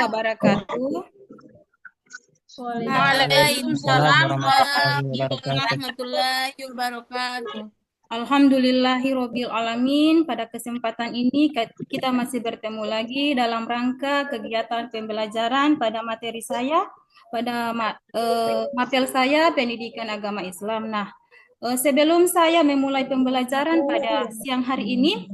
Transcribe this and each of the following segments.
wabarakatuh. Waalaikumsalam Waalaikumsalam warahmatullahi wabarakatuh. Alhamdulillahirobbil alamin. Pada kesempatan ini kita masih bertemu lagi dalam rangka kegiatan pembelajaran pada materi saya, pada materi saya pendidikan agama Islam. Nah, sebelum saya memulai pembelajaran pada siang hari ini,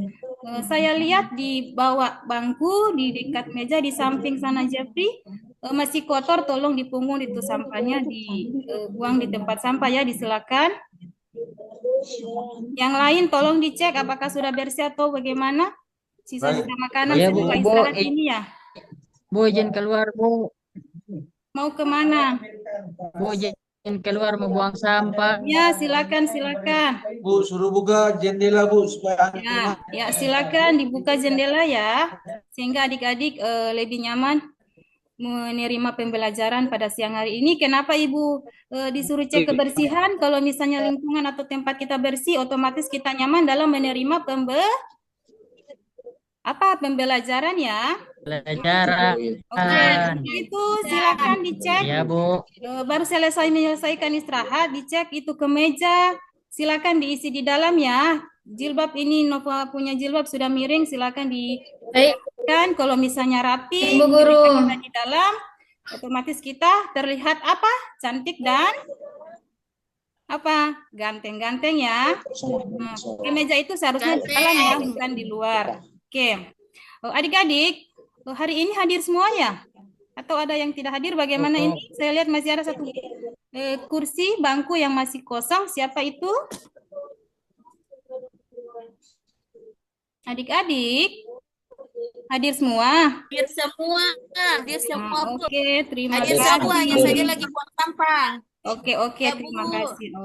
saya lihat di bawah bangku di dekat meja di samping sana Jeffrey masih kotor, tolong dipungut itu sampahnya, dibuang di tempat sampah ya, disilakan. Yang lain tolong dicek apakah sudah bersih atau bagaimana. Sisa-sisa makanan Ya, setelah Bu. istirahat ini ya. Bu, izin keluar, Bu. Mau kemana? Bu, izin keluar mau buang sampah. Ya, silakan. Bu, suruh buka jendela, Bu, supaya anak Ya, rumah. ya silakan dibuka jendela ya, sehingga adik-adik lebih nyaman menerima pembelajaran pada siang hari ini. Kenapa Ibu disuruh cek kebersihan? Kalau misalnya lingkungan atau tempat kita bersih, otomatis kita nyaman dalam menerima pembelajaran ya. Pelajaran. Oke, itu silakan dicek. Ya, Bu. Baru menyelesaikan istirahat, dicek itu ke meja. Silakan diisi di dalam ya. Jilbab ini Nova punya jilbab sudah miring, silakan kan kalau misalnya rapi, Bu Guru. kita di dalam, otomatis kita terlihat apa? Cantik dan apa? Ganteng-ganteng ya. Di meja itu seharusnya di dalam ya, bukan di luar. Oke. Adik-adik, hari ini hadir semua ya? Atau ada yang tidak hadir? Bagaimana ini? Saya lihat masih ada satu kursi bangku yang masih kosong. Siapa itu? Adik-adik, hadir semua? Hadir semua, Bu. Oke, terima Hadir kasih. semua, hanya saja lagi buang sampah. Oke, Ya, terima Bu. kasih.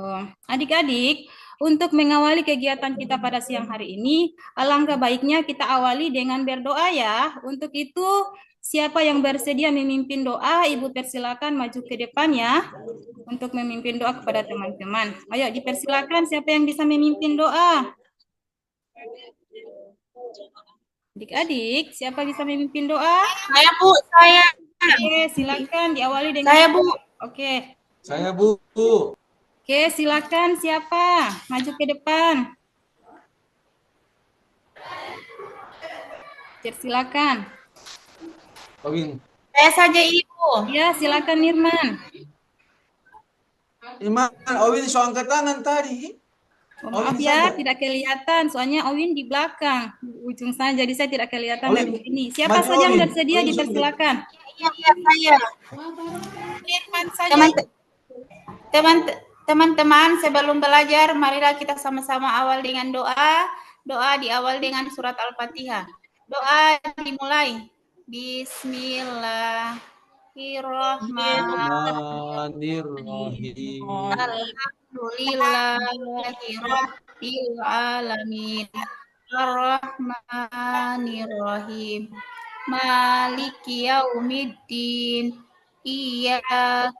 Adik-adik, untuk mengawali kegiatan kita pada siang hari ini, alangkah baiknya kita awali dengan berdoa ya. Untuk itu, siapa yang bersedia memimpin doa, Ibu persilakan maju ke depan ya, untuk memimpin doa kepada teman-teman. Ayo dipersilakan siapa yang bisa memimpin doa. Adik-adik, siapa bisa memimpin doa? Saya, Bu, saya. Oke, silakan diawali dengan Saya, Bu. Oke. Saya, Bu. Oke, silakan siapa? Maju ke depan. Silakan. Kawin. Saya saja, Ibu. Ya, silakan Nirman. Iman, Owin so angkat tangan tadi. Maaf ya, tidak kelihatan. Soalnya Owin di belakang, di ujung sana. Jadi saya tidak kelihatan dari sini. Siapa saja yang bersedia dipersilakan. Iya, saya. Nirman saja. Teman-teman, sebelum belajar, marilah kita sama-sama awal dengan doa. Doa diawal dengan surat Al-Fatihah. Doa dimulai. Bismillahirrahmanirrahim. Alhamdulillahirabbil alamin. Ar-Rahmanirrahim. Maliki yaumiddin. Iyyaka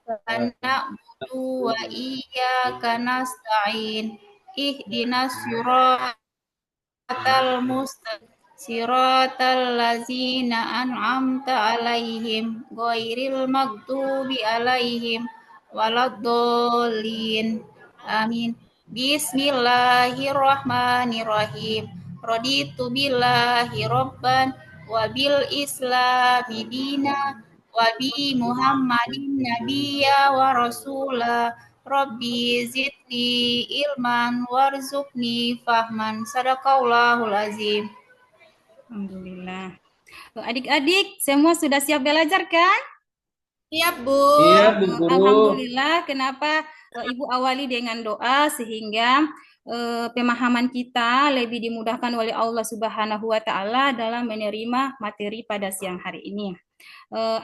na'budu wa iyyaka nasta'in. Ihdinas siratal mustaqim. Siratal ladzina an'amta 'alaihim ghairil maghdubi 'alaihim waladdallin. Amin. Bismillahirrahmanirrahim. Raditu billahi rabban wa bil islami dina wa bi Muhammadin nabiyya wa rasula. Rabbi zidni ilman warzuqni fahman. Sadaqallahul azim. Alhamdulillah. Adik-adik, semua sudah siap belajar kan? Siap, Bu. Iya, Bu Guru. Alhamdulillah. Kenapa Ibu awali dengan doa sehingga pemahaman kita lebih dimudahkan oleh Allah Subhanahu wa Ta'ala dalam menerima materi pada siang hari ini.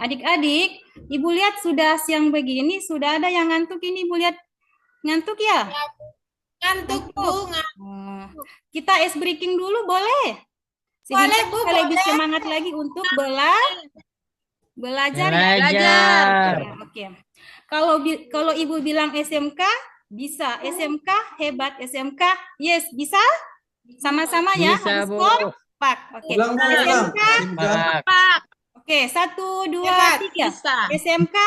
Adik-adik, Ibu lihat sudah siang begini, sudah ada yang ngantuk ini, Ibu lihat ngantuk ya? Ngantuk, Bu. Kita ice breaking dulu boleh? Sehingga Boleh, Bu, kita lebih semangat lagi untuk belajar. Oke. Kalau Ibu bilang SMK, bisa. SMK, hebat. SMK, yes, bisa? Sama-sama ya? Bisa, Bu. Pak. Oke. Ulang, Bu, ulang. SMK, Pak. Oke, 1, 2, Hebat. 3. Bisa. SMK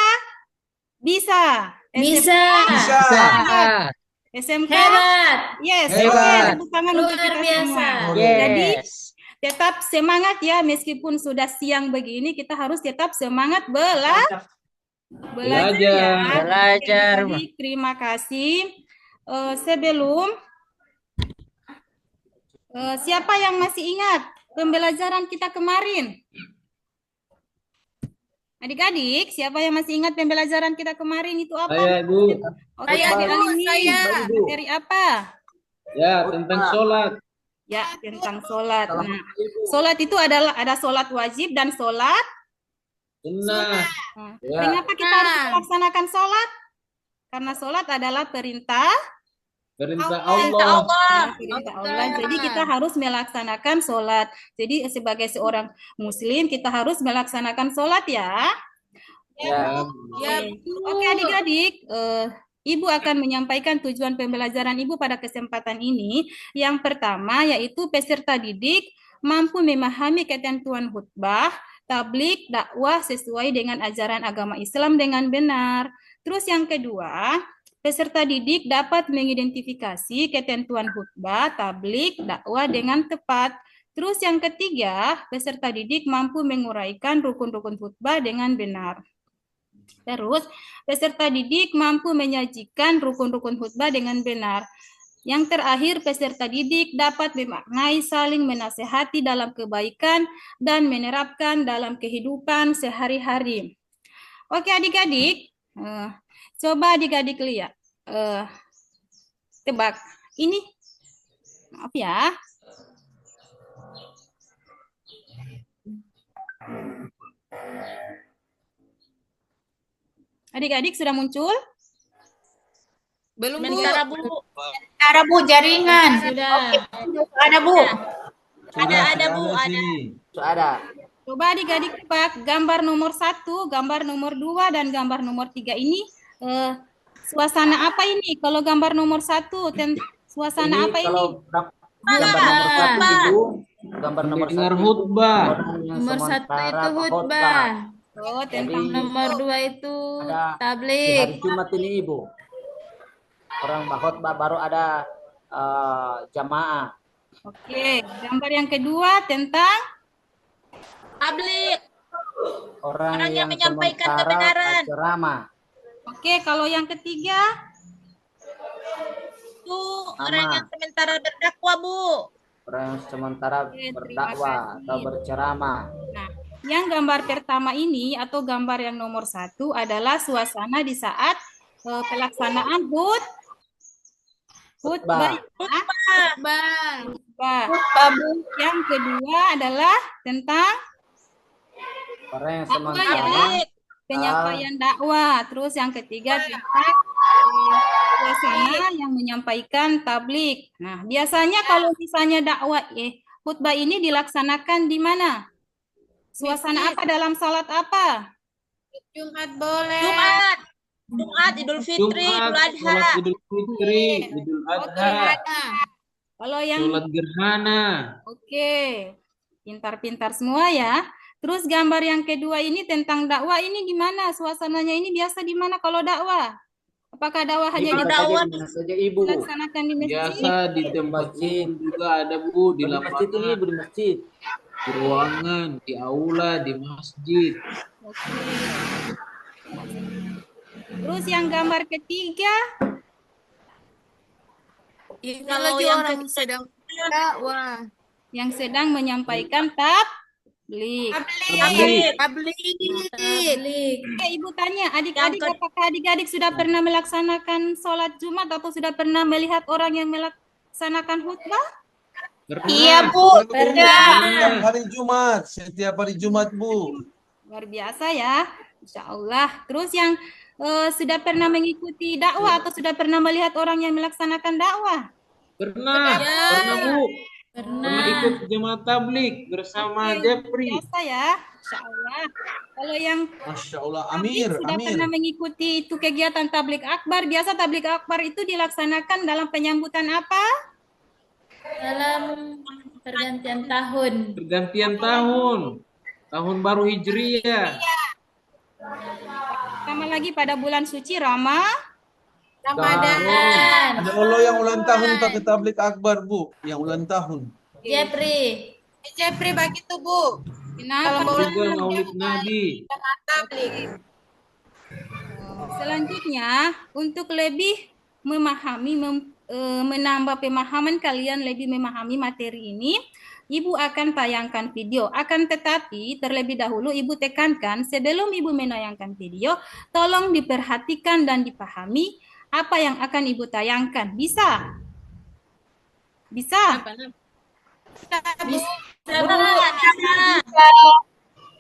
bisa. Bisa. Bisa. Ah, SMK, Hebat. yes. Hebat. Oke, tepuk tangan untuk Luar kita biasa. semua. Boleh. Jadi yes. tetap semangat ya, meskipun sudah siang begini, kita harus tetap semangat belajar ya. Belajar. Jadi terima kasih. Sebelum siapa yang masih ingat pembelajaran kita kemarin? Adik-adik, siapa yang masih ingat pembelajaran kita kemarin itu apa? Saya, Bu. Oke, Saya, Adik Bu, Alimi, saya. materi apa? Ya, tentang sholat. Ya, tentang sholat. Nah, sholat itu ada sholat wajib dan sholat. Sunnah. Nah, Ya. Mengapa kita harus melaksanakan sholat? Karena sholat adalah perintah Perintah Perintah Allah. Allah. perintah Allah. Jadi kita harus melaksanakan sholat. Jadi sebagai seorang muslim kita harus melaksanakan sholat ya. Ya. Ya, Oke adik-adik, Ibu akan menyampaikan tujuan pembelajaran Ibu pada kesempatan ini. Yang pertama yaitu peserta didik mampu memahami ketentuan khutbah, tabligh, dakwah sesuai dengan ajaran agama Islam dengan benar. Terus yang kedua, peserta didik dapat mengidentifikasi ketentuan khutbah, tabligh, dakwah dengan tepat. Terus yang ketiga, peserta didik mampu menguraikan rukun-rukun khutbah dengan benar. Terus, peserta didik mampu menyajikan rukun-rukun khutbah dengan benar. Yang terakhir, peserta didik dapat memaknai saling menasehati dalam kebaikan dan menerapkan dalam kehidupan sehari-hari. Oke adik-adik, coba adik-adik lihat. Tebak, ini, maaf ya. Adik-adik sudah muncul? Belum, Bu. sementara, Bu. Ada, Bu, jaringan. Sudah. Ada, Bu. Ada, Bu, Sudah ada. sini. Coba adik-adik tebak gambar nomor 1, gambar nomor 2, dan gambar nomor 3 ini suasana apa ini? Kalau gambar nomor 1, suasana apa ini? Gambar nomor satu itu gambar nomor Dengar satu khutbah. orang yang Nomor 1 sementara itu khotbah. khutbah. Oh, tentang Jadi, Nomor 2 itu Ada di tabligh. hari Jumat ini Ibu. Orang khotbah baru ada jamaah. Oke, gambar yang kedua tentang Tabligh. Orang Orang yang yang menyampaikan sementara kebenaran. ceramah. Oke, kalau yang ketiga Itu orang yang sementara berdakwah, Bu. Orang yang sementara Oke, terima berdakwah kasih. atau berceramah. Nah, yang gambar pertama ini atau gambar yang nomor 1 adalah suasana di saat pelaksanaan khutbah. Bang. Khutbah. Yang kedua adalah tentang Orang yang dakwah ya, sementara penyampaian dakwah. Terus yang ketiga tentang suasana yang menyampaikan tabligh. Nah, biasanya kalau misalnya dakwah khutbah ini dilaksanakan di mana? Suasana apa dalam salat apa? Jumat boleh. Jumat, Idul Fitri, Jumat, Idul Adha. sholat Idul Fitri, Idul Adha, Kalau yang sholat gerhana. oke, pintar-pintar semua ya. Terus gambar yang kedua ini tentang dakwah ini di mana? Suasananya ini biasa di mana kalau dakwah? Apakah dakwah hanya Ibu dakwah saja, di mana saja Ibu. dilaksanakan di masjid? Biasa di tempat umum juga ada Bu, di Di masjid ini lapangan, Ibu, di masjid. di ruangan, di aula, di masjid. Oke. Terus yang gambar ketiga, Kalau yang orang sedang dakwah. yang sedang menyampaikan tabligh. Tabligh. Oke, Ibu tanya, adik-adik apakah adik-adik sudah pernah melaksanakan sholat Jumat atau sudah pernah melihat orang yang melaksanakan khutbah? Pernah. Iya, Bu. Pernah. Hari Jumat, setiap hari Jumat, Bu. Luar biasa ya, Insya Allah. Terus yang sudah pernah mengikuti dakwah atau sudah pernah melihat orang yang melaksanakan dakwah? Pernah, pernah Bu. Pernah ikut jemaah tabligh bersama Oke, Jepri. biasa ya, Insya Allah. Kalau yang Masya Allah, tabligh sudah pernah mengikuti itu kegiatan tabligh akbar. Biasa tabligh akbar itu dilaksanakan dalam penyambutan apa? Dalam pergantian tahun. Pergantian tahun. Tahun baru Hijriah. Sama lagi pada bulan suci Ramadan. Ada Allah yang ulang tahun pakai tablik akbar, Bu. Yang ulang tahun. Jepri. Jepri begitu, Bu. Kenapa? Juga Maulid Nabi. Selanjutnya, untuk lebih memahami, menambah pemahaman kalian, lebih memahami materi ini, Ibu akan tayangkan video. Akan tetapi, terlebih dahulu Ibu tekankan, sebelum Ibu menayangkan video, tolong diperhatikan dan dipahami apa yang akan Ibu tayangkan. Bisa? Bisa?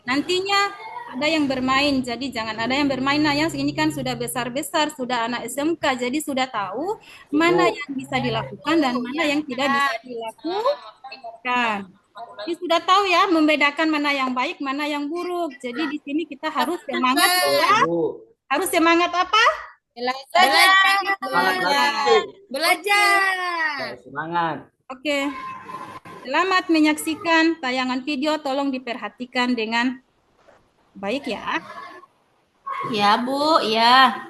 Nantinya ada yang bermain, jadi jangan ada yang bermain. Nah, yang ini kan sudah besar-besar, sudah anak SMK, jadi sudah tahu mana yang bisa dilakukan dan mana yang tidak bisa dilakukan. Jadi sudah tahu ya, membedakan mana yang baik, mana yang buruk. Jadi di sini kita harus semangat ya. Harus semangat apa? Belajar. Semangat. Oke. Selamat menyaksikan tayangan video, tolong diperhatikan dengan baik ya. Ya, Bu, ya.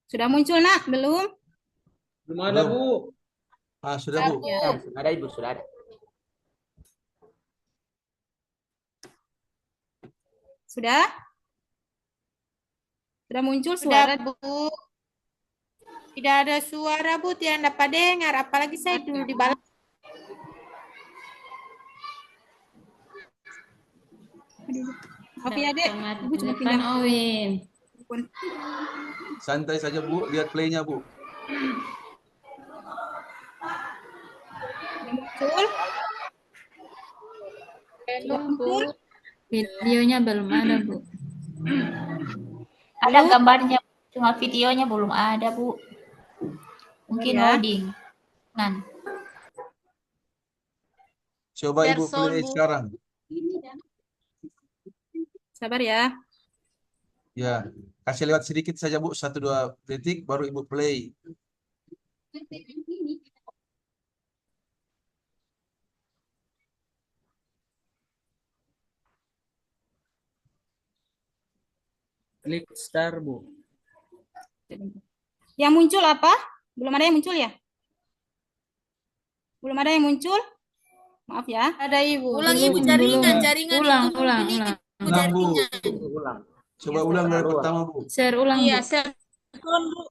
Sudah muncul, Nak? Belum? Belum ada, Bu. Ah, sudah, Bu. Ya, sudah ada, Ibu, sudah ada. Sudah? Sudah muncul suara? Bu. Tidak ada suara, Bu. Tidak dapat dengar. Apalagi saya dulu di balik. Oke ya, Dek. Ibu cuma pindah. Owin. Santai saja, Bu. Lihat playnya, Bu. Muncul? Muncul? Videonya belum ada, Bu. Ada gambarnya, cuma videonya belum ada, Bu. Mungkin Ya. loading. Kan. Coba Ibu play sekarang. Sabar ya. Ya, kasih lewat sedikit saja, Bu. 1-2 detik, baru Ibu play. Klik start, Bu. Yang muncul apa? Belum ada yang muncul ya? Belum ada yang muncul? Maaf ya. Ada, Ibu. Ulang, Ibu, jaringan. Ulang. Ulang, Bu. Ulang. Coba ulang dari pertama, Bu. Share ulang, Bu. Iya, Sarson, Bu.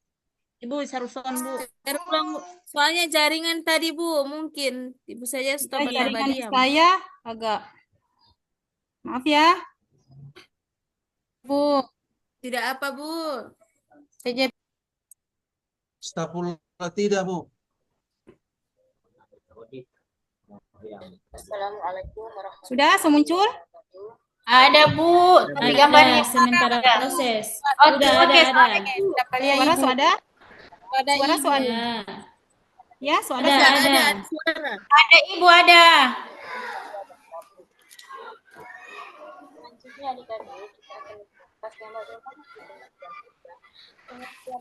Ibu, Sarson, Bu. Ulang, Bu. Soalnya jaringan tadi, Bu. Mungkin Ibu saja stop Jaringan diam. saya agak. Maaf ya. Bu. Tidak apa, Bu. Saja. Astagfirullah, tidak, Bu. Assalamualaikum warahmatullahi Sudah semuncul? Ada, Bu. Tapi gambarnya sementara proses. Oke, Udah ada. Suara suara? Suara suara? Ya. Ya, suara Ada. ada, Ibu, ada. Selanjutnya adik-adik kita akan membahas yang bagaimana pengertian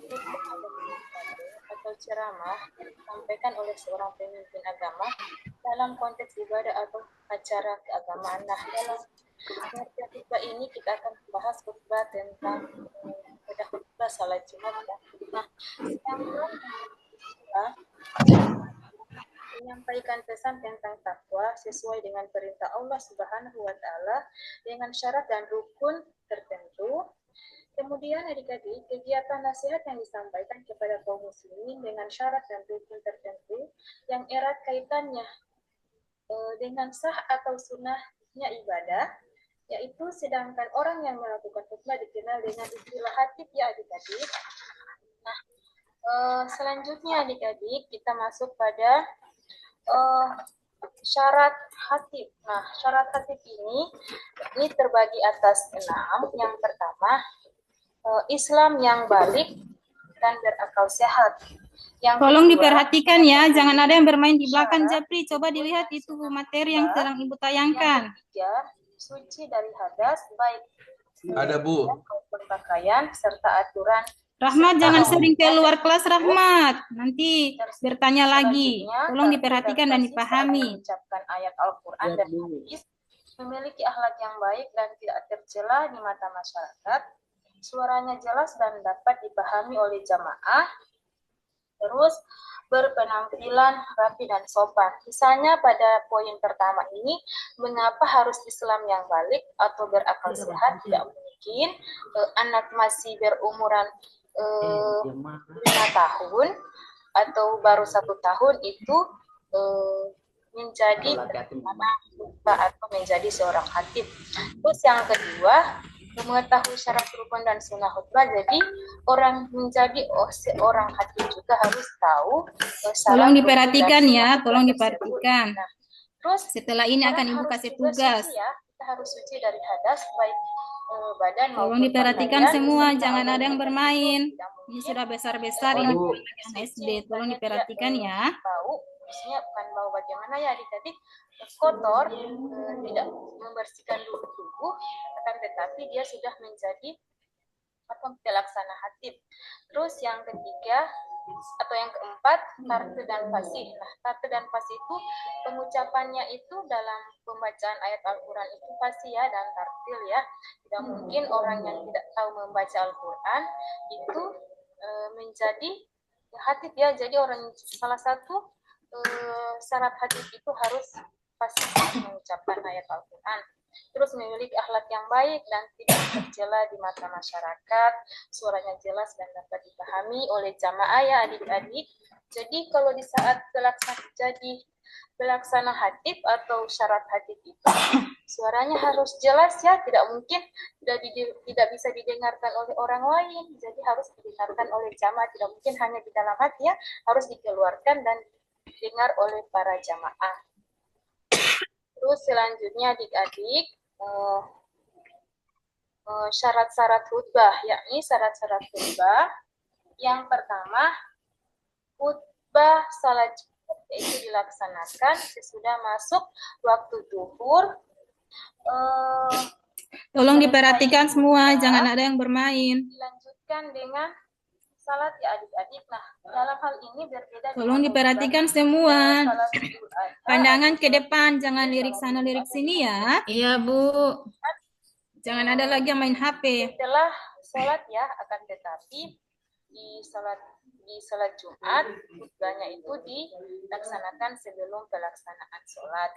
atau ceramah yang disampaikan oleh seorang pemimpin agama dalam konteks ibadah atau acara keagamaan. Nah, dalam pengertian khutbah ini kita akan membahas khutbah tentang khutbah salat Jumat. Nah, sedangkan menyampaikan pesan tentang takwa sesuai dengan perintah Allah Subhanahu wa taala dengan syarat dan rukun tertentu. Kemudian adik-adik, kegiatan nasihat yang disampaikan kepada kaum muslimin dengan syarat dan rukun tertentu yang erat kaitannya dengan sah atau sunnahnya ibadah, yaitu sedangkan orang yang melakukan khutbah dikenal dengan istilah khatib ya adik-adik. Nah, selanjutnya adik-adik kita masuk pada syarat khatib. Nah, syarat khatib ini terbagi atas 6. Yang pertama, Islam yang balik dan berakal sehat. Yang Tolong kedua, diperhatikan ya, jangan ada yang bermain di belakang Japri. Coba dilihat itu materi yang sedang Ibu tayangkan. yang ketiga, suci dari hadas baik Ada Bu. maupun pakaian serta aturan. Rahmat, jangan sering keluar kelas, Rahmat. Nanti bertanya lagi. Tolong diperhatikan dan dipahami. Mengucapkan ayat Al-Quran dan hadis, memiliki akhlak yang baik dan tidak tercela di mata masyarakat, suaranya jelas dan dapat dipahami oleh jamaah, terus berpenampilan rapi dan sopan. Misalnya pada poin pertama ini, mengapa harus Islam yang balik atau berakal sehat? Tidak mungkin anak masih berumuran 5 tahun atau baru 1 tahun itu menjadi atau menjadi seorang khatib. Terus yang kedua, mengetahui syarat rukun dan sunnah khutbah. Jadi orang menjadi seorang khatib juga harus tahu Tolong diperhatikan ya, tolong diperhatikan. Nah, terus Setelah ini akan Ibu kasih tugas. Ya, kita harus suci dari hadas baik badan Tolong maupun diperhatikan pakaian, semua, serta jangan ada yang organ bermain. tidak Ini mungkin sudah besar-besar, ini anak SD. Tolong diperhatikan ya. bau, maksudnya bukan bau bagaimana ya adik-adik, kotor, tidak membersihkan dulu tubuh, akan tetapi dia sudah menjadi atau pelaksana khatib. Terus yang ketiga atau yang keempat, tartil dan fasih. Nah, tartil dan fasih itu pengucapannya itu dalam pembacaan ayat Al-Quran itu fasih ya dan tartil ya. Tidak mungkin orang yang tidak tahu membaca Al-Quran itu menjadi khatib ya. Jadi orang salah satu syarat khatib itu harus fasih mengucapkan ayat Al-Quran. Terus memiliki akhlak yang baik dan tidak tercela di mata masyarakat, suaranya jelas dan dapat dipahami oleh jamaah ya adik-adik. Jadi kalau di saat pelaksana khatib atau syarat khatib itu suaranya harus jelas ya, tidak mungkin tidak bisa didengarkan oleh orang lain. Jadi harus didengarkan oleh jamaah, tidak mungkin hanya di dalam hati ya, harus dikeluarkan dan didengar oleh para jamaah. Terus selanjutnya adik-adik, syarat-syarat khutbah, yakni syarat-syarat khutbah. Yang pertama, khutbah salat Jumat yaitu dilaksanakan sesudah masuk waktu zuhur. Tolong diperhatikan semua, jangan ada yang bermain. Dilanjutkan dengan salat ya adik-adik. Nah, dalam hal ini berbeda. Tolong diperhatikan semua. Pandangan ke depan, jangan lirik sana lirik sini ya. Iya, Bu. Jangan ada lagi yang main HP. Setelah sholat ya, akan tetapi di sholat Jumat khutbahnya itu dilaksanakan sebelum pelaksanaan sholat.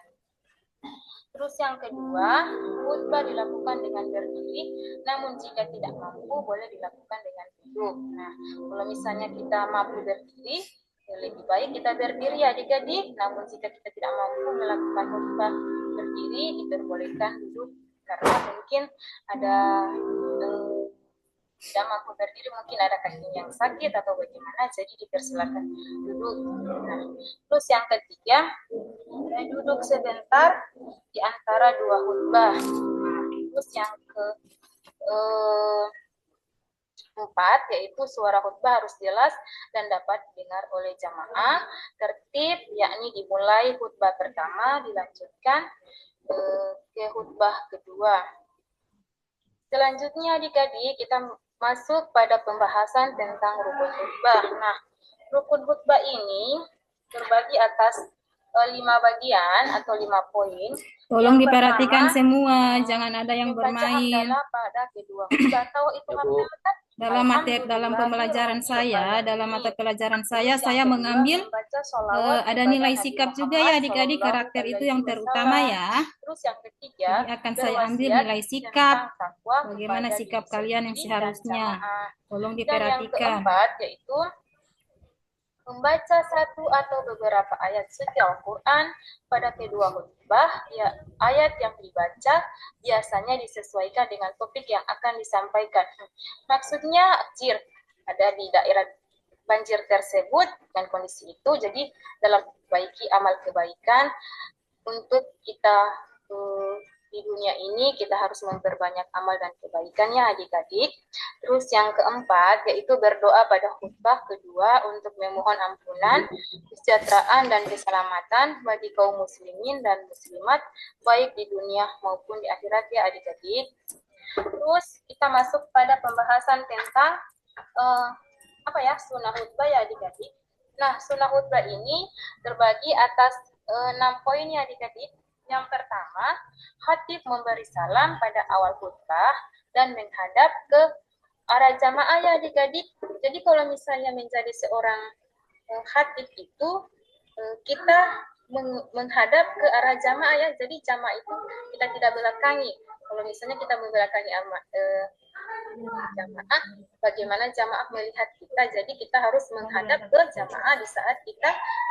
Terus yang kedua, khutbah dilakukan dengan berdiri, namun jika tidak mampu boleh dilakukan dengan duduk. Nah, kalau misalnya kita mampu berdiri, ya lebih baik kita berdiri ya adik-adik. Namun jika kita tidak mampu melakukan khutbah berdiri, diperbolehkan duduk karena mungkin ada tidak mampu berdiri, mungkin ada kaki yang sakit atau bagaimana, jadi dipersilakan duduk. Nah, terus yang ketiga, duduk sebentar di antara dua khutbah. Nah, terus yang keempat, yaitu suara khutbah harus jelas dan dapat didengar oleh jamaah. Tertib, yakni dimulai khutbah pertama, dilanjutkan ke khutbah kedua. Selanjutnya adik-adik, kita masuk pada pembahasan tentang rukun khutbah. Nah, rukun khutbah ini terbagi atas 5 bagian atau 5 poin. Tolong diperhatikan semua, jangan ada yang membaca bermain. hamdalah pada kedua khutbah. Tahu itu hamdalah kan? Dalam pembelajaran saya, dalam mata pelajaran saya mengambil ada nilai sikap juga ya adik-adik, karakter itu yang terutama ya. Terus yang ketiga, jadi akan saya ambil nilai sikap, bagaimana sikap kalian yang seharusnya. Tolong diperhatikan. Dan yang keempat yaitu membaca satu atau beberapa ayat suci Al-Quran pada kedua khutbah. Ya, ayat yang dibaca biasanya disesuaikan dengan topik yang akan disampaikan. Maksudnya, ada di daerah banjir tersebut dan kondisi itu, jadi dalam perbaiki amal kebaikan untuk kita di dunia ini kita harus memperbanyak amal dan kebaikannya adik-adik. Terus yang keempat yaitu berdoa pada khutbah kedua untuk memohon ampunan, kesejahteraan dan keselamatan bagi kaum muslimin dan muslimat baik di dunia maupun di akhirat ya adik-adik. Terus kita masuk pada pembahasan tentang sunnah khutbah ya adik-adik. Nah, sunnah khutbah ini terbagi atas 6 poin ya adik-adik. Yang pertama, khatib memberi salam pada awal khutbah dan menghadap ke arah jamaah ya adik-adik. Jadi kalau misalnya menjadi seorang khatib itu kita menghadap ke arah jamaah ya. Jadi jamaah itu kita tidak belakangi. Kalau misalnya kita membelakangi jamaah, bagaimana jamaah melihat kita? Jadi kita harus menghadap ke jamaah di saat kita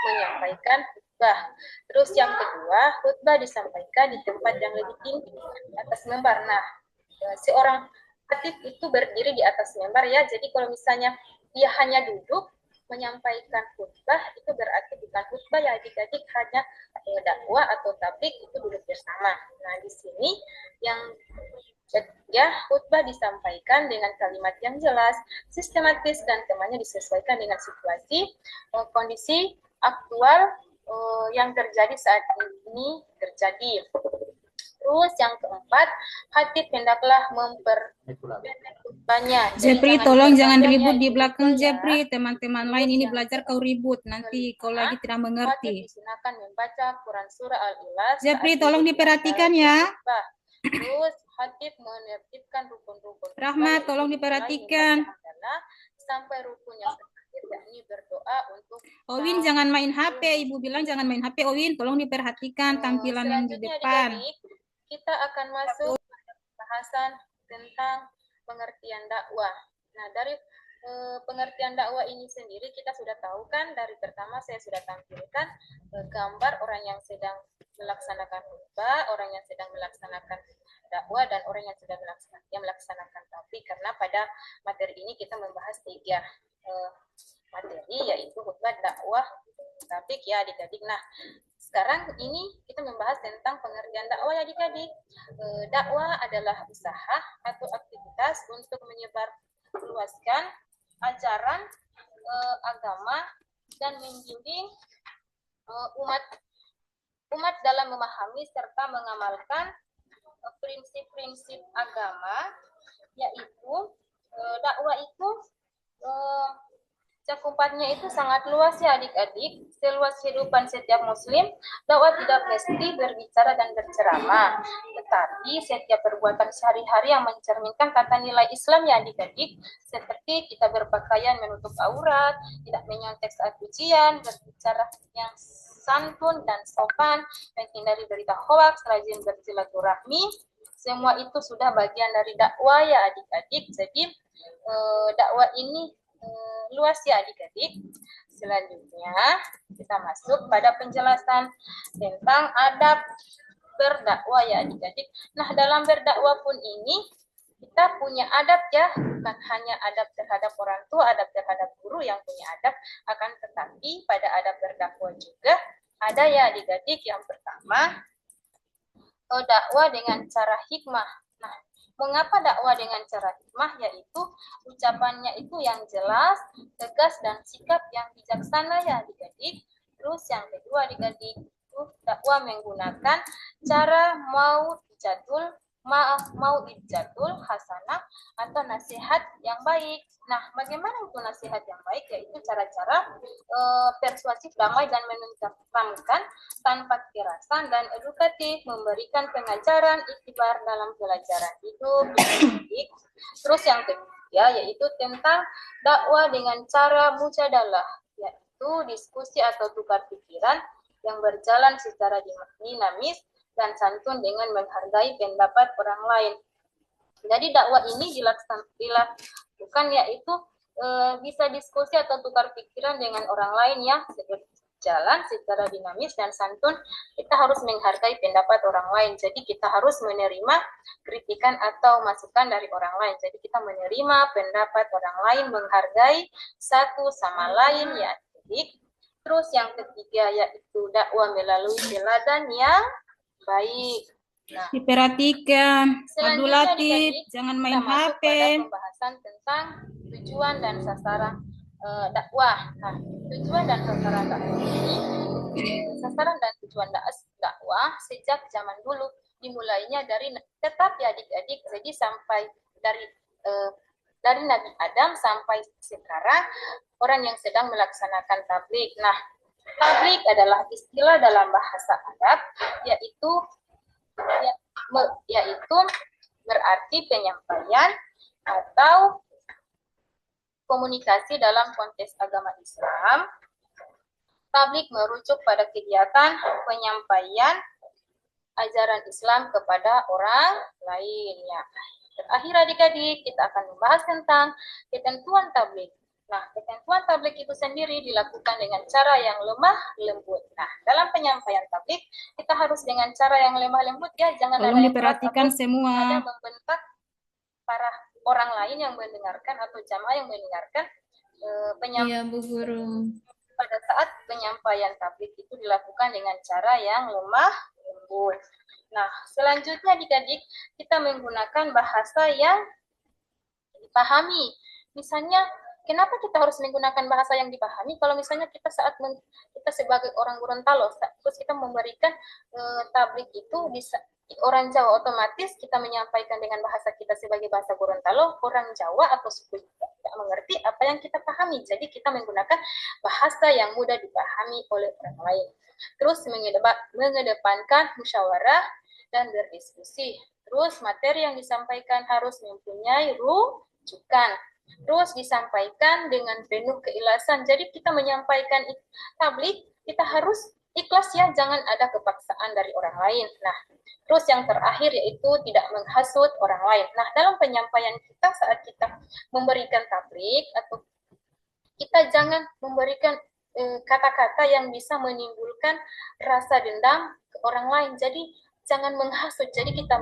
menyampaikan khutbah. Terus yang kedua, khutbah disampaikan di tempat yang lebih tinggi, di atas mimbar. Nah, seorang khatib itu berdiri di atas mimbar ya. Jadi kalau misalnya dia hanya duduk menyampaikan khutbah, itu berarti bukan khutbah ya adik-adik, hanya dakwah atau tabligh, itu duduk bersama. Nah, di sini yang khutbah disampaikan dengan kalimat yang jelas, sistematis, dan temanya disesuaikan dengan situasi, kondisi aktual yang terjadi saat ini terjadi. Terus yang keempat, khatib hendaklah memperbanyak khutbahnya. Jepri, tolong jangan ribut di belakang Jepri. Teman-teman lain ini belajar kau ribut. Nanti kau lagi tidak mengerti. Digunakan membaca Quran Surah Al-Ikhlas. Jepri, tolong diperhatikan ya. Terus khatib menertibkan rukun-rukun. Rahmat, tolong diperhatikan. Sampai rukun yang terakhir, yakni berdoa untuk. Owin, jangan main HP. Ibu bilang jangan main HP. Owin, tolong diperhatikan tampilan yang di depan. Kita akan masuk pada pembahasan tentang pengertian dakwah. Nah, dari pengertian dakwah ini sendiri kita sudah tahu kan, dari pertama saya sudah tampilkan gambar orang yang sedang melaksanakan khutbah, orang yang sedang melaksanakan dakwah, dan orang yang sedang melaksanakan tabligh. Karena pada materi ini kita membahas 3 materi, yaitu khutbah, dakwah, tabligh ya adik-adik. Nah, sekarang ini kita membahas tentang pengertian dakwah ya adik-adik. Dakwah adalah usaha atau aktivitas untuk menyebarluaskan ajaran agama dan membimbing umat dalam memahami serta mengamalkan prinsip-prinsip agama, yaitu dakwah itu cakupannya itu sangat luas ya adik-adik. Seluas kehidupan setiap muslim, dakwah tidak mesti berbicara dan berceramah, tetapi setiap perbuatan sehari-hari yang mencerminkan tata nilai Islam ya adik-adik, seperti kita berpakaian menutup aurat, tidak menyontek saat ujian, berbicara yang santun dan sopan, menghindari berita hoaks, rajin bersilaturahmi, semua itu sudah bagian dari dakwah ya adik-adik. Jadi dakwah ini luas ya adik-adik. Selanjutnya kita masuk pada penjelasan tentang adab berdakwah ya adik-adik. Nah, dalam berdakwah pun ini kita punya adab ya, bukan hanya adab terhadap orang tua, adab terhadap guru yang punya adab, akan tetapi pada adab berdakwah juga ada ya adik-adik. Yang pertama, dakwah dengan cara hikmah. Nah, mengapa dakwah dengan cara hikmah? Yaitu ucapannya itu yang jelas, tegas, dan sikap yang bijaksana ya adik-adik. Terus yang kedua adik-adik, itu dakwah menggunakan cara mau ijatul hasanah atau nasihat yang baik. Nah, bagaimana itu nasihat yang baik? Yaitu cara-cara persuasif, damai, dan menenteramkan tanpa kekerasan dan edukatif, memberikan pengajaran iktibar dalam pelajaran hidup. Terus yang ketiga yaitu tentang dakwah dengan cara mujadalah, yaitu diskusi atau tukar pikiran yang berjalan secara dinamis dan santun dengan menghargai pendapat orang lain. Jadi dakwah ini dilakukan yaitu bisa diskusi atau tukar pikiran dengan orang lain ya, berjalan secara dinamis dan santun. Kita harus menghargai pendapat orang lain. Jadi kita harus menerima kritikan atau masukan dari orang lain. Jadi kita menerima pendapat orang lain, menghargai satu sama lain ya. Terus yang ketiga yaitu dakwah melalui teladan yang baik. Nah, Diperhatikan. Abdul selanjutnya Latif, adik-adik, jangan kita main masuk HP. pada pembahasan tentang tujuan dan sasaran dakwah. Nah, tujuan dan sasaran dakwah ini, sasaran dan tujuan dakwah sejak zaman dulu dimulainya dari tetap ya adik-adik, jadi sampai dari Nabi Adam sampai sekarang orang yang sedang melaksanakan tabligh. Nah, tabligh adalah istilah dalam bahasa Arab yaitu berarti penyampaian atau komunikasi dalam konteks agama Islam. Tabligh merujuk pada kegiatan penyampaian ajaran Islam kepada orang lainnya. Terakhir adik-adik, kita akan membahas tentang ketentuan tabligh. Nah, ketentuan tabligh itu sendiri dilakukan dengan cara yang lemah lembut. Nah, dalam penyampaian tabligh kita harus dengan cara yang lemah lembut ya, jangan ada Tolong yang keras diperhatikan atau semua. ada membentak para orang lain yang mendengarkan atau jamaah yang mendengarkan Iya, Bu Guru. pada saat penyampaian tabligh itu dilakukan dengan cara yang lemah lembut. Nah, selanjutnya adik-adik, kita menggunakan bahasa yang dipahami. Misalnya, kenapa kita harus menggunakan bahasa yang dipahami? Kalau misalnya kita kita sebagai orang Gorontalo, terus kita memberikan tabligh itu bisa orang Jawa, otomatis kita menyampaikan dengan bahasa kita sebagai bahasa Gorontalo, orang Jawa atau suku tidak mengerti apa yang kita pahami. Jadi kita menggunakan bahasa yang mudah dipahami oleh orang lain. Terus mengedepankan musyawarah dan berdiskusi. Terus materi yang disampaikan harus mempunyai rujukan. Terus disampaikan dengan penuh keikhlasan. Jadi kita menyampaikan tabligh, kita harus ikhlas ya, jangan ada kepaksaan dari orang lain. Nah, terus yang terakhir yaitu tidak menghasut orang lain. Nah, dalam penyampaian kita saat kita memberikan tabligh atau kita jangan memberikan kata-kata yang bisa menimbulkan rasa dendam ke orang lain. Jadi jangan menghasut. Jadi kita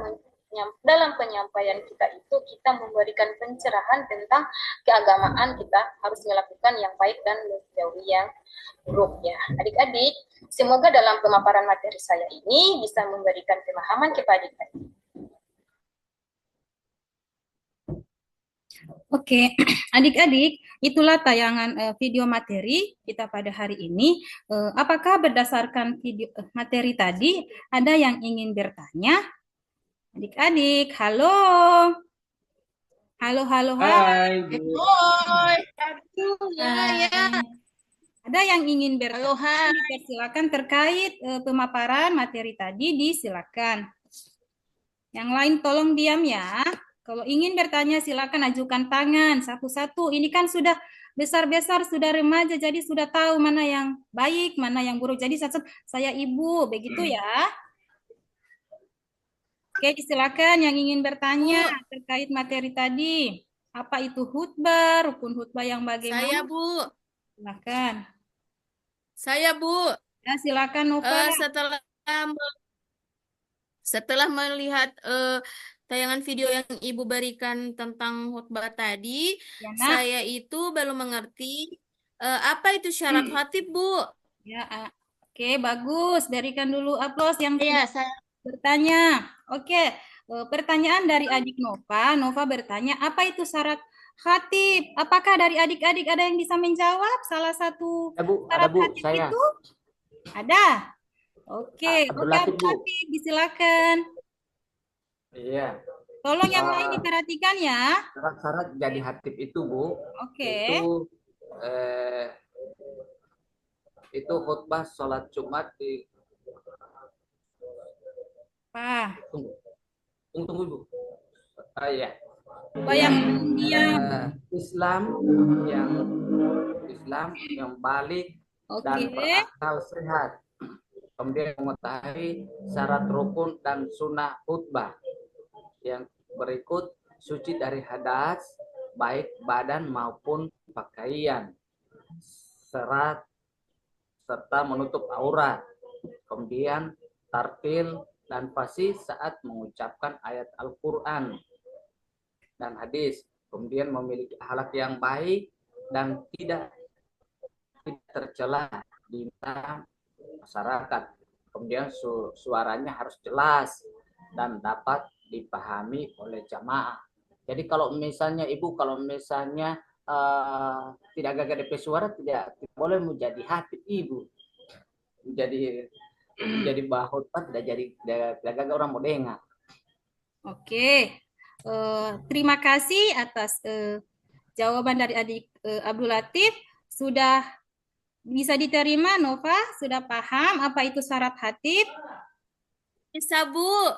dalam penyampaian kita itu kita memberikan pencerahan tentang keagamaan, kita harus melakukan yang baik dan menjauhi yang buruk ya. Adik-adik, semoga dalam pemaparan materi saya ini bisa memberikan pemahaman kepada adik-adik. Oke, adik-adik, itulah tayangan video materi kita pada hari ini. Apakah berdasarkan video materi tadi ada yang ingin bertanya? Adik-adik, halo. Halo. Hai, Bu. Ada yang ingin bertanya? Silakan terkait pemaparan materi tadi, disilakan. Yang lain tolong diam ya. Kalau ingin bertanya silakan ajukan tangan satu-satu. Ini kan sudah besar-besar, sudah remaja, jadi sudah tahu mana yang baik, mana yang buruk. Jadi saya ibu, begitu ya. Oke, silakan yang ingin bertanya terkait materi tadi. Apa itu khutbah, rukun khutbah yang bagaimana? Saya, Bu. Silakan. Saya, Bu. Ya, silakan Nova. Setelah melihat tayangan video yang Ibu berikan tentang khutbah tadi, Ya, saya itu belum mengerti apa itu syarat khatib, Bu. Ya, oke, bagus. Berikan dulu aplaus yang saya bertanya. Oke, pertanyaan dari adik Nova. Nova bertanya, apa itu syarat khatib? Apakah dari adik-adik ada yang bisa menjawab salah satu syarat khatib saya. itu? Ada. Oke, Abdul Latif, Bu. Latif, disilakan. Iya. Tolong yang lain diperhatikan ya. Syarat jadi khatib itu, Bu. Oke. Itu khutbah sholat Jumat di Tunggu, Bu. Iya. Islam yang balik dan berakal sehat. Kemudian mengetahui syarat rukun dan sunnah khutbah. Yang berikut suci dari hadas, baik badan maupun pakaian. Serta menutup aurat. Kemudian tartil dan fasih saat mengucapkan ayat Al-Quran dan hadis. Kemudian memiliki akhlak yang baik dan tidak tercela di masyarakat. Kemudian suaranya harus jelas dan dapat dipahami oleh jamaah. Jadi kalau misalnya Ibu, tidak gagah DP suara, tidak boleh menjadi hatib Ibu. Menjadi bahutbah, tidak gagah orang mau dengar. Oke. Terima kasih atas jawaban dari adik Abdul Latif. Sudah bisa diterima, Nova? Sudah paham apa itu syarat hatib? Bisa, Bu.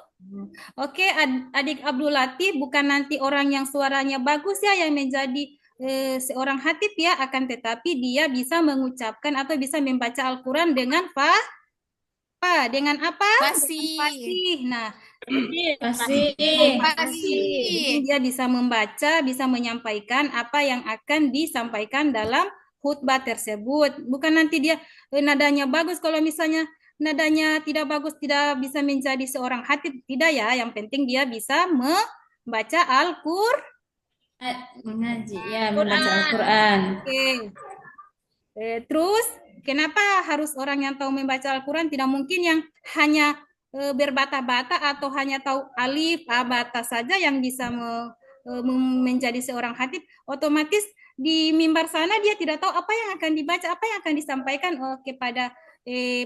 Oke, adik Abdul Latif bukan nanti orang yang suaranya bagus ya yang menjadi seorang hatib ya, akan tetapi dia bisa mengucapkan atau bisa membaca Al-Quran dengan dengan apa? Fasih. Fasih. Nah, Fasih. dia bisa membaca, bisa menyampaikan apa yang akan disampaikan dalam khutbah tersebut. Bukan nanti dia nadanya bagus, kalau misalnya nadanya tidak bagus, tidak bisa menjadi seorang hatib, tidak ya. Yang penting dia bisa membaca Al-Quran. Mengaji, ya, membaca Al-Quran. Oke. Terus, kenapa harus orang yang tahu membaca Al-Quran? Tidak mungkin yang hanya berbata-bata atau hanya tahu alif, bata saja yang bisa menjadi seorang hatib. Otomatis di mimbar sana dia tidak tahu apa yang akan dibaca, apa yang akan disampaikan kepada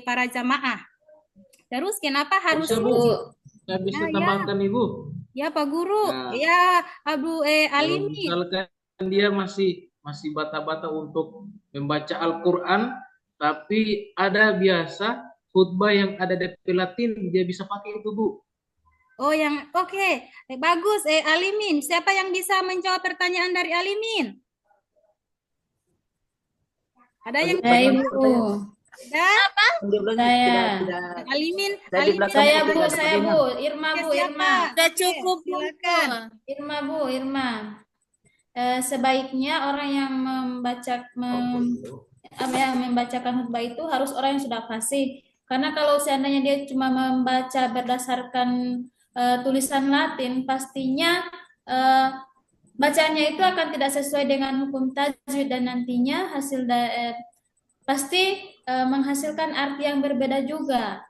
para jamaah. Terus kenapa harus Saya bisa tambahkan Ibu. Ya Pak Guru, Nah, ya Abu Kalau Alimi. misalkan dia masih bata-bata untuk membaca Al-Quran, tapi ada biasa khutbah yang ada DP Latin, dia bisa pakai itu, Bu. Oh yang oke. Bagus Alimin. Siapa yang bisa menjawab pertanyaan dari Alimin? Ada yang Ibu. Ada? Alimin. Saya Bu, Irma Bu, Irma. Sudah cukup, Bu. Silakan. Irma. Sebaiknya orang yang membacakan khutbah itu harus orang yang sudah fasih. Karena kalau seandainya dia cuma membaca berdasarkan tulisan Latin, pastinya bacanya itu akan tidak sesuai dengan hukum tajwid dan nantinya pasti menghasilkan arti yang berbeda juga,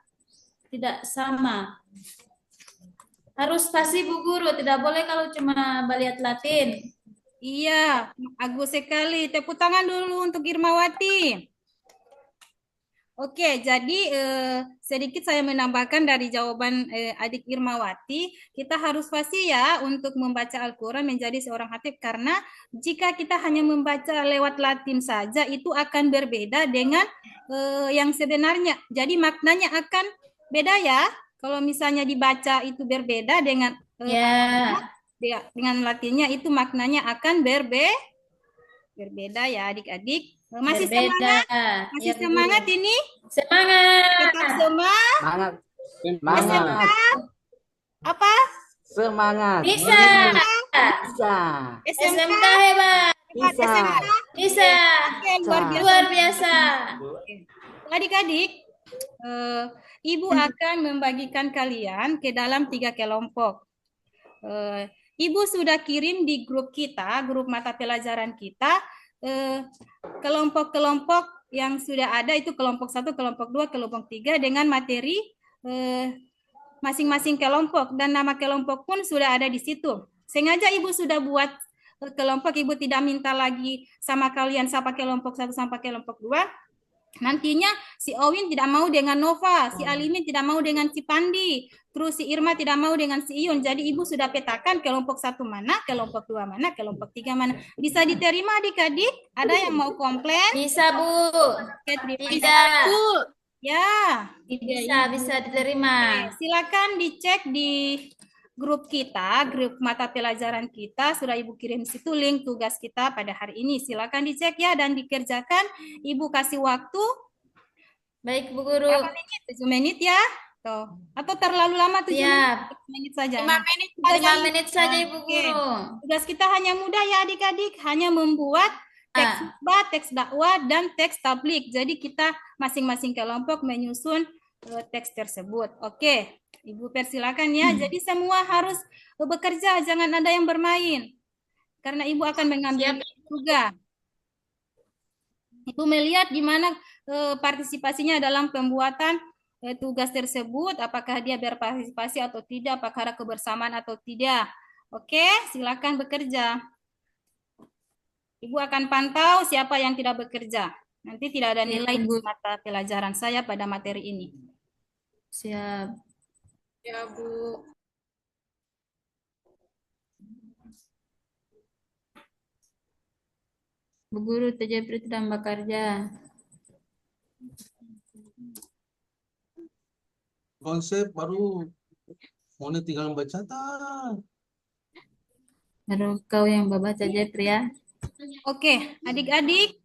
tidak sama. Harus fasih Bu Guru, tidak boleh kalau cuma baliat Latin. Iya, bagus sekali. Tepuk tangan dulu untuk Irmawati. Oke, jadi sedikit saya menambahkan dari jawaban adik Irmawati, kita harus fasih ya untuk membaca Al-Quran menjadi seorang hatib, karena jika kita hanya membaca lewat Latin saja, itu akan berbeda dengan yang sebenarnya. Jadi maknanya akan beda ya, kalau misalnya dibaca itu berbeda dengan dengan Latinnya, itu maknanya akan berbeda ya adik-adik. Masih semangat? Masih semangat ini? Semangat. Tetap semangat. Semangat. Apa? Semangat. Bisa. SMK hebat. Bisa. Luar biasa. Adik-adik, Ibu akan membagikan kalian ke dalam 3 kelompok. Ibu sudah kirim di grup kita, grup mata pelajaran kita, kelompok-kelompok yang sudah ada, itu kelompok 1, kelompok 2, kelompok 3 dengan materi masing-masing kelompok, dan nama kelompok pun sudah ada di situ. Sengaja Ibu sudah buat kelompok, Ibu tidak minta lagi sama kalian sampai kelompok 1 sampai kelompok 2. Nantinya si Owin tidak mau dengan Nova, si Alimin tidak mau dengan si Pandi, terus si Irma tidak mau dengan si Iyun. Jadi Ibu sudah petakan kelompok 1 mana, kelompok 2 mana, kelompok 3 mana. Bisa diterima adik-adik? Ada yang mau komplain? Bisa Bu. Oke, terima kasih. Tidak. Ya. Bisa diterima. Silakan dicek di grup kita, grup mata pelajaran kita, sudah Ibu kirim situ link tugas kita pada hari ini. Silakan dicek ya dan dikerjakan. Ibu kasih waktu. Baik Bu Guru. 7 menit ya. Tuh. Atau terlalu lama 7 menit saja. 5 menit saja Ibu Guru. Tugas kita hanya mudah ya adik-adik, hanya membuat teks khutbah, teks dakwah, dan teks tablik. Jadi kita masing-masing kelompok menyusun teks tersebut. Oke. Ibu persilakan ya. Jadi semua harus bekerja, jangan ada yang bermain. Karena Ibu akan mengambil juga. Ibu melihat gimana partisipasinya dalam pembuatan tugas tersebut, apakah dia berpartisipasi atau tidak, apakah ada kebersamaan atau tidak. Oke, silakan bekerja. Ibu akan pantau siapa yang tidak bekerja. Nanti tidak ada nilai di mata pelajaran saya pada materi ini. Siap. Ya, Bu. Bu Guru Tejepri sedang bekerja. Konsep baru mau tinggal baca tak. Baru kau yang membaca Jepri ya. Oke, adik-adik.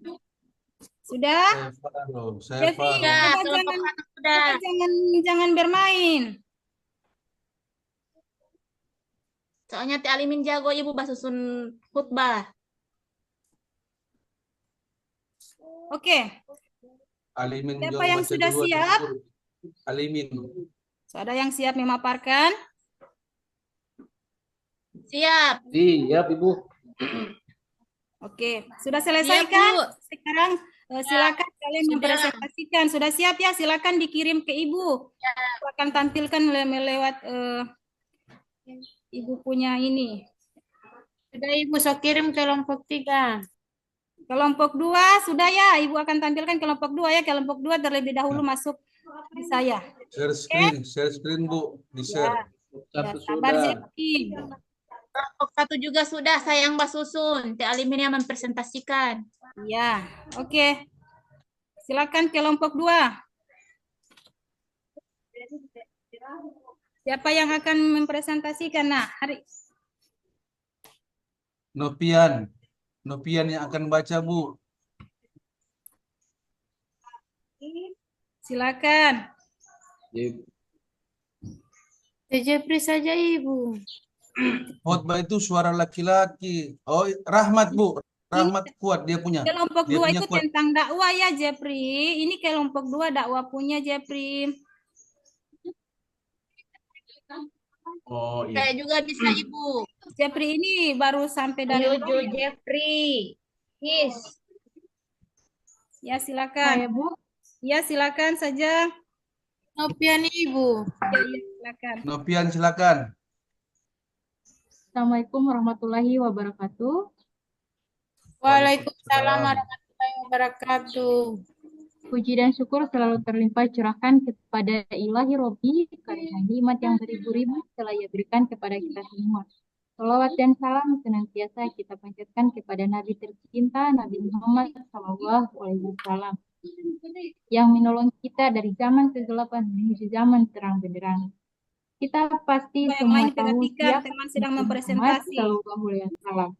Sudah? Saya Jeffrey, Faro. Ya, Bapak kelompok jangan, anak sudah. Bapak jangan bermain. Soalnya Teh Alimin jago, Ibu susun khutbah. Oke, Alimin siapa juga yang baca sudah duluan, siap? Bu. Alimin. Ada yang siap memaparkan? Siap. Siap, Ibu. Oke, sudah selesai Siap, kan? Bu. Sekarang silakan kalian Sudah. mempresentasikan. Sudah siap ya? Silakan dikirim ke Ibu. Aku akan tampilkan lewat Ibu punya ini. Sudah Ibu, so kirim ke kelompok 3. Kelompok 2 sudah ya? Ibu akan tampilkan kelompok 2 ya. Kelompok 2 terlebih dahulu masuk di saya. Share screen, Bu. Di-share. Ya, Satu sabar sudah. Jeffrey. Kelompok 1 juga sudah, saya yang susun. Teh Alimin yang mempresentasikan. Ya, oke. Silakan kelompok 2. Siapa yang akan mempresentasikan? Nah, Nopian. Nopian yang akan baca, Bu. silakan. Jepri saja Ibu. Khotbah itu suara laki-laki. Oh, Rahmat, Bu. Rahmat kuat dia punya. Kelompok Dia 2 punya itu kuat. tentang dakwah ya, Jeffrey. Ini kelompok 2 dakwah punya, Jeffrey. Oh, iya. Saya juga bisa Ibu. Jeffrey ini baru sampai dari Yuju Jepri. His. Ya, silakan. Bu. Ya, silakan saja. Nopian Ibu. Ya, silakan. Nopian, silakan. Assalamualaikum warahmatullahi wabarakatuh. Waalaikumsalam warahmatullahi wabarakatuh. Puji dan syukur selalu terlimpah curahkan kepada Ilahi Robbi karena nikmat yang beribu-ribu telah Ia berikan kepada kita semua. Salawat dan salam senantiasa kita panjatkan kepada Nabi tercinta Nabi Muhammad SAW yang menolong kita dari zaman kegelapan menuju zaman terang benderang. Kita pasti Yang semua lain tahu perhatikan, siapa teman sedang Nabi mempresentasi. Muhammad SAW.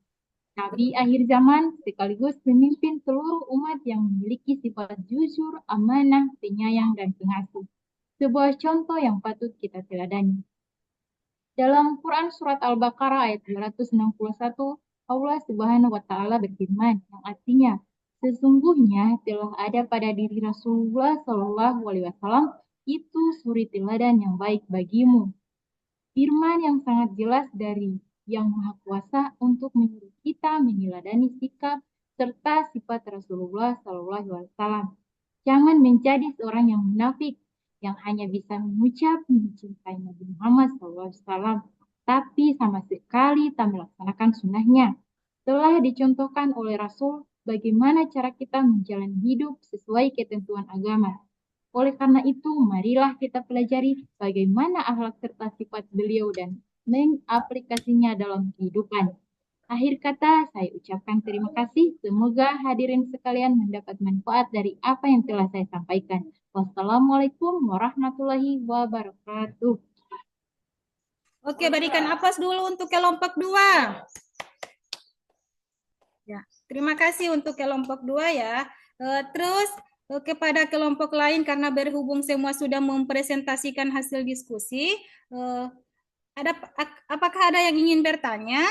Nabi akhir zaman sekaligus pemimpin seluruh umat yang memiliki sifat jujur, amanah, penyayang, dan pengasih. Sebuah contoh yang patut kita teladani. Dalam Quran Surat Al-Baqarah ayat 261, Allah Subhanahu wa Ta'ala berfirman, yang artinya, sesungguhnya telah ada pada diri Rasulullah Shallallahu Alaihi Wasallam itu suri teladan yang baik bagimu. Firman yang sangat jelas dari Yang Maha Kuasa untuk menyuruh kita meneladani sikap serta sifat Rasulullah SAW. Jangan menjadi seorang yang munafik yang hanya bisa mengucap mencintai Nabi Muhammad SAW, tapi sama sekali tak melaksanakan sunnahnya. Telah dicontohkan oleh Rasul bagaimana cara kita menjalani hidup sesuai ketentuan agama. Oleh karena itu, marilah kita pelajari bagaimana akhlak serta sifat beliau dan mengaplikasinya dalam kehidupan. Akhir kata, saya ucapkan terima kasih. Semoga hadirin sekalian mendapat manfaat dari apa yang telah saya sampaikan. Wassalamualaikum warahmatullahi wabarakatuh. Oke, berikan aplaus dulu untuk kelompok 2. Ya, terima kasih untuk kelompok 2 ya. Terus kepada kelompok lain karena berhubung semua sudah mempresentasikan hasil diskusi, apakah ada yang ingin bertanya?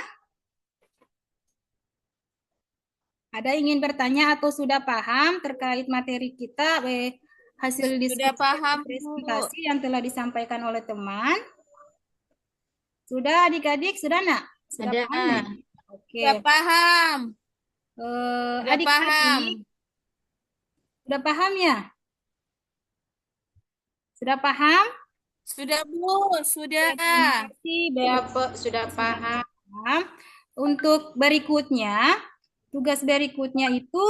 Ada yang ingin bertanya atau sudah paham terkait materi kita, hasil diskusi Sudah paham, presentasi yang telah disampaikan oleh teman? Sudah adik-adik, sudah nak? Sudah Ada. paham? Oke. Sudah paham. Sudah Adik-adik, paham. sudah paham ya? Sudah paham? Sudah, Bu. Sudah. Terima kasih, Bapak sudah paham. Untuk berikutnya, tugas berikutnya itu,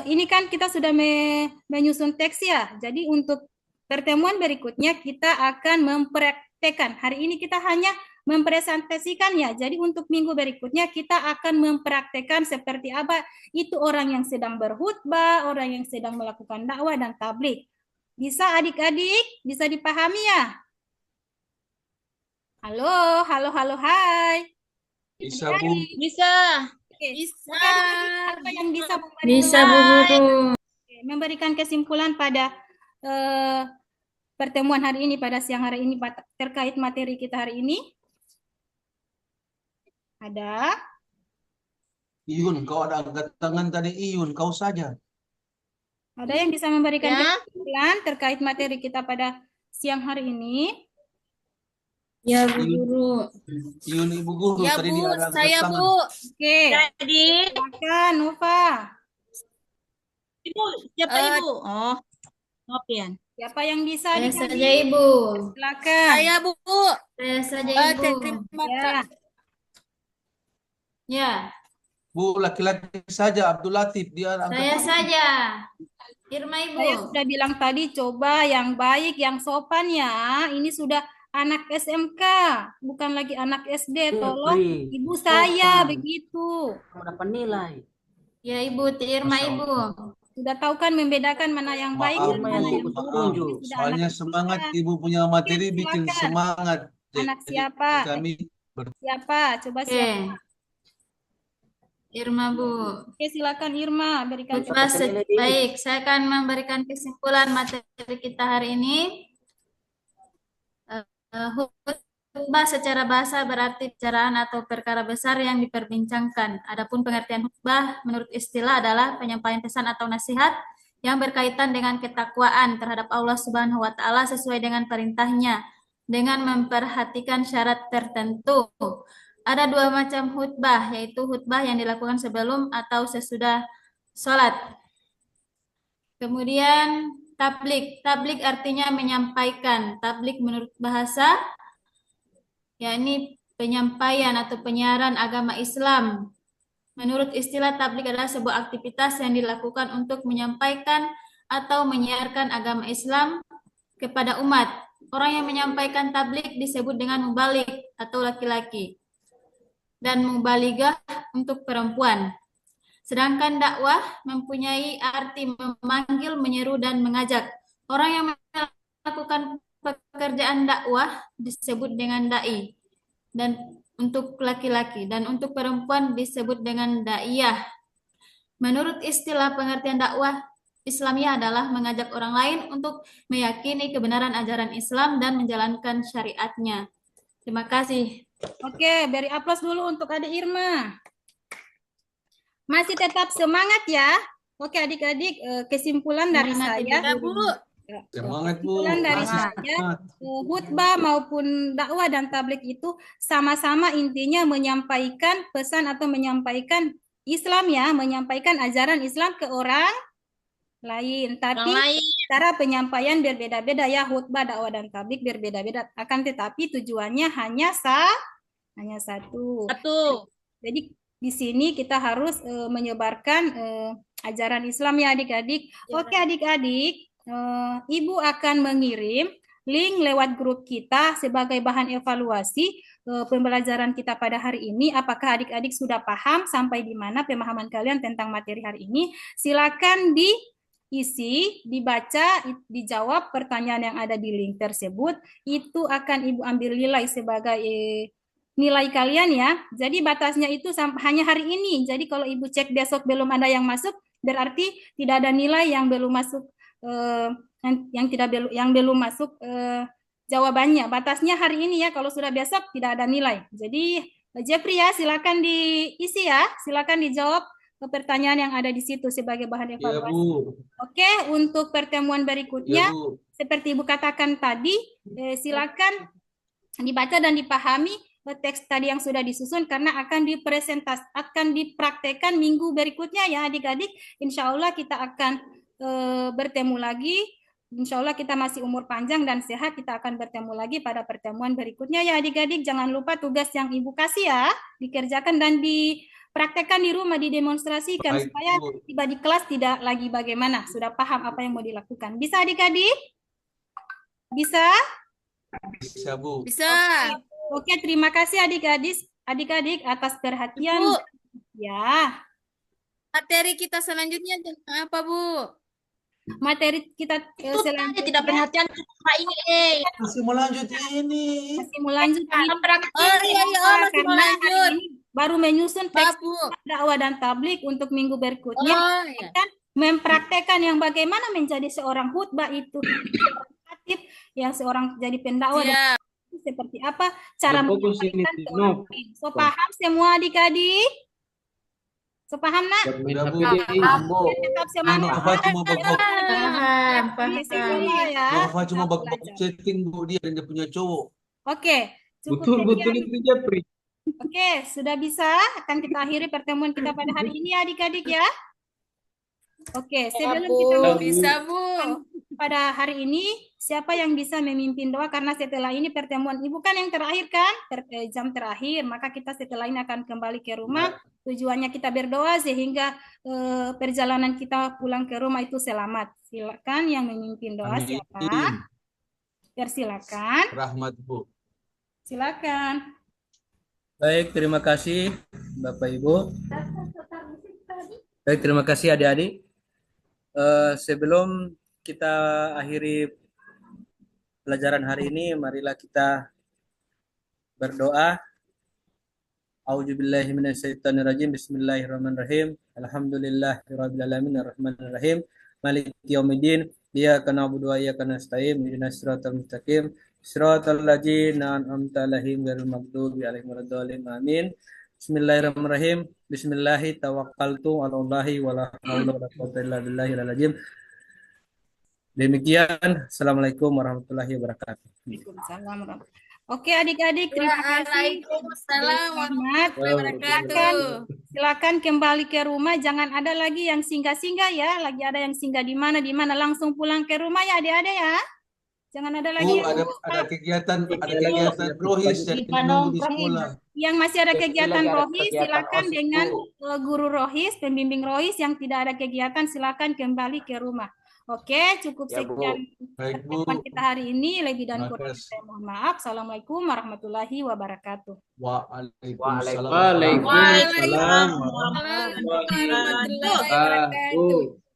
ini kan kita sudah menyusun teks ya. Jadi untuk pertemuan berikutnya kita akan mempraktekkan. Hari ini kita hanya mempresentasikan ya. Jadi untuk minggu berikutnya kita akan mempraktekkan seperti apa itu orang yang sedang berkhutbah, orang yang sedang melakukan dakwah dan tabligh. Bisa adik-adik? Bisa dipahami ya? Halo, hai. Bisa, Bu. Bisa. Oke. Bisa. Oke, adik-adik, apa yang bisa memberikan, Bisa, Bu Guru. memberikan kesimpulan pada pertemuan hari ini, pada siang hari ini terkait materi kita hari ini? Ada? Iyun, kau ada angkat tangan tadi. Iyun, kau saja. Ada yang bisa memberikan Ya. kesimpulan terkait materi kita pada siang hari ini? Ya, Bu Guru. Iyun, Ibu Guru. Ya, Tadi Bu. dia ada angkat Saya, tangan. Bu. Oke, Jadi, silakan Nova. Ibu, siapa Ibu? Oh, Nopian. Siapa yang bisa? Saya Adik-adik? saja, Ibu. Silakan. Saya, Bu. Saya saja, Ibu. Terima Ya. kasih. Ya, Bu, laki-laki saja. Abdul Latif. Dia ada angkat saya tangan. saja. Irma, Ibu. Saya sudah bilang tadi, coba yang baik, yang sopan ya. Ini sudah anak SMK, bukan lagi anak SD. Tolong ibu saya begitu. Dapat nilai. Ya, Ibu. Irma, Masya Ibu. Allah. Sudah tahu kan membedakan mana yang baik Maaf, dan Irma mana yang yang ikut buruk. petunjuk. Ini sudah Soalnya anak semangat SMK. Ibu punya materi Oke, bikin silakan. semangat. Anak Jadi siapa? kami Siapa? Coba Oke. siapa? Irma, Bu. Oke, silakan Irma berikan Khutbah kesimpulan. baik, saya akan memberikan kesimpulan materi kita hari ini. Khutbah secara bahasa berarti bicaraan atau perkara besar yang diperbincangkan. Adapun pengertian khutbah menurut istilah adalah penyampaian pesan atau nasihat yang berkaitan dengan ketakwaan terhadap Allah Subhanahu wa taala sesuai dengan perintahnya dengan memperhatikan syarat tertentu. Ada dua macam khutbah, yaitu khutbah yang dilakukan sebelum atau sesudah sholat. Kemudian tabligh. Tabligh artinya menyampaikan. Tabligh menurut bahasa, yakni penyampaian atau penyiaran agama Islam. Menurut istilah, tabligh adalah sebuah aktivitas yang dilakukan untuk menyampaikan atau menyiarkan agama Islam kepada umat. Orang yang menyampaikan tabligh disebut dengan mubalik atau laki-laki, dan mubaligah untuk perempuan. Sedangkan dakwah mempunyai arti memanggil, menyeru, dan mengajak. Orang yang melakukan pekerjaan dakwah disebut dengan dai, dan untuk laki-laki, dan untuk perempuan disebut dengan daiyah. Menurut istilah, pengertian dakwah Islamiyah adalah mengajak orang lain untuk meyakini kebenaran ajaran Islam dan menjalankan syariatnya. Terima kasih. Oke, beri aplaus dulu untuk adik Irma. Masih tetap semangat ya. Oke adik-adik, kesimpulan dari Semangat, saya. Ya, Bu. semangat, Bu. Kesimpulan dari Masih saya, semangat. khutbah maupun dakwah dan tabligh itu sama-sama intinya menyampaikan pesan atau menyampaikan Islam ya, menyampaikan ajaran Islam ke orang lain. Tapi Orang lain. cara penyampaian berbeda-beda ya, khutbah, dakwah dan tabligh berbeda-beda. Akan tetapi tujuannya hanya satu. Satu. Jadi di sini kita harus menyebarkan ajaran Islam ya adik-adik. Oke adik-adik, Ibu akan mengirim link lewat grup kita sebagai bahan evaluasi pembelajaran kita pada hari ini. Apakah adik-adik sudah paham sampai di mana pemahaman kalian tentang materi hari ini? Silakan diisi, dibaca, dijawab pertanyaan yang ada di link tersebut. Itu akan Ibu ambil nilai sebagai nilai kalian ya. Jadi batasnya itu hanya hari ini. Jadi kalau Ibu cek besok belum ada yang masuk, berarti tidak ada nilai yang belum masuk, yang belum masuk jawabannya. Batasnya hari ini ya. Kalau sudah besok tidak ada nilai. Jadi Jeffrey ya, silakan diisi ya. Silakan dijawab pertanyaan yang ada di situ sebagai bahan Ya, evaluasi. Bu. Oke, untuk pertemuan berikutnya, Ya, Bu. seperti Ibu katakan tadi, silakan dibaca dan dipahami teks tadi yang sudah disusun karena akan dipraktekkan minggu berikutnya ya adik-adik. Insya Allah kita akan bertemu lagi Insya Allah kita masih umur panjang dan sehat. Kita akan bertemu lagi pada pertemuan berikutnya ya adik-adik. Jangan lupa tugas yang Ibu kasih ya, dikerjakan dan dipraktekkan di rumah, didemonstrasikan Baik, supaya Bu. tiba di kelas tidak lagi bagaimana, sudah paham apa yang mau dilakukan. Bisa adik-adik? Bisa? Bisa, Bu. Bisa. Oke, terima kasih adik-adik atas perhatian. Bu, Ya, materi kita selanjutnya tentang apa, Bu? materi kita Itu tadi selanjutnya tidak perhatian sama ini. Masih mau lanjut ini. masih mau lanjut ini. Oh iya, iya, oh, masih mau Karena hari lanjut. ini baru menyusun Maaf, teks Bu. dakwah dan tablik untuk minggu berikutnya. Oh iya. Kan mempraktekkan yang bagaimana menjadi seorang khutbah itu, seorang khatib, yang seorang jadi pendakwah dan Siap. seperti apa cara Ya, fokus ini, menyampaikan ke Tino. orang lain. So paham semua adik-adik? So paham nak? Buat main Udah, Bu. HPDI. Paham, Bu. Tetap Anu, semangat. Wafa cuma bak-bak Paham, Di sekolah ya. Wafa cuma Tetap bak-bak belajar. chatting, Bu, dia dan dia punya cowok. Oke, cukup Betul-betul sekian. itu Japri. Oke, sudah bisa. Akan kita akhiri pertemuan kita pada hari ini ya adik-adik ya. Oke, sebelum kita Bu, bisa, Bu. pada hari ini, siapa yang bisa memimpin doa? Karena setelah ini pertemuan Ibu kan yang terakhir kan? Jam terakhir, maka kita setelah ini akan kembali ke rumah. Tujuannya kita berdoa sehingga perjalanan kita pulang ke rumah itu selamat. Silakan yang memimpin doa Amin. siapa? Persilakan. Rahmat, Bu. Silakan. Baik, terima kasih Bapak Ibu. Baik, terima kasih adik-adik. Sebelum kita akhiri pelajaran hari ini, marilah kita berdoa. A'udzubillahi minasyaitonirrajim. Bismillahirrahmanirrahim. Alhamdulillahirabbil alamin arrahmanirrahim. Maliki yaumiddin. Iyyaka na'budu wa iyyaka nasta'in. Ihdinas siratal mustaqim. Siratal ladzina an'amta 'alaihim ghairil maghdubi 'alaihim waladdallin. Amin. Bismillahirrahmanirrahim. Bismillahi tawakkaltu 'alallahi wala haula wala quwwata illa billahil azim. Demikian. Assalamualaikum warahmatullahi wabarakatuh. Waalaikumsalam. Oke adik-adik, terima kasih. Waalaikumsalam Selamat. wabarakatuh. Silakan kembali ke rumah. Jangan ada lagi yang singgah-singgah ya. Lagi ada yang singgah di mana langsung pulang ke rumah ya adik-adik ya. Jangan ada lagi Bu, yang ada kegiatan rohis yang menunggu di sekolah. Yang masih ada kegiatan Lagi ada rohis, kegiatan silakan OSIS, dengan Bu. guru rohis, pembimbing rohis. Yang tidak ada kegiatan, silakan kembali ke rumah. Oke, cukup Ya, Bu. sekian Baik, Bu. pertemuan kita hari ini. Lebih dan kurang Makasih. saya mohon maaf. Assalamualaikum warahmatullahi wabarakatuh. Waalaikumsalam. Waalaikumsalam Waalaikumsalam warahmatullahi warahmatullahi wabarakatuh. wabarakatuh.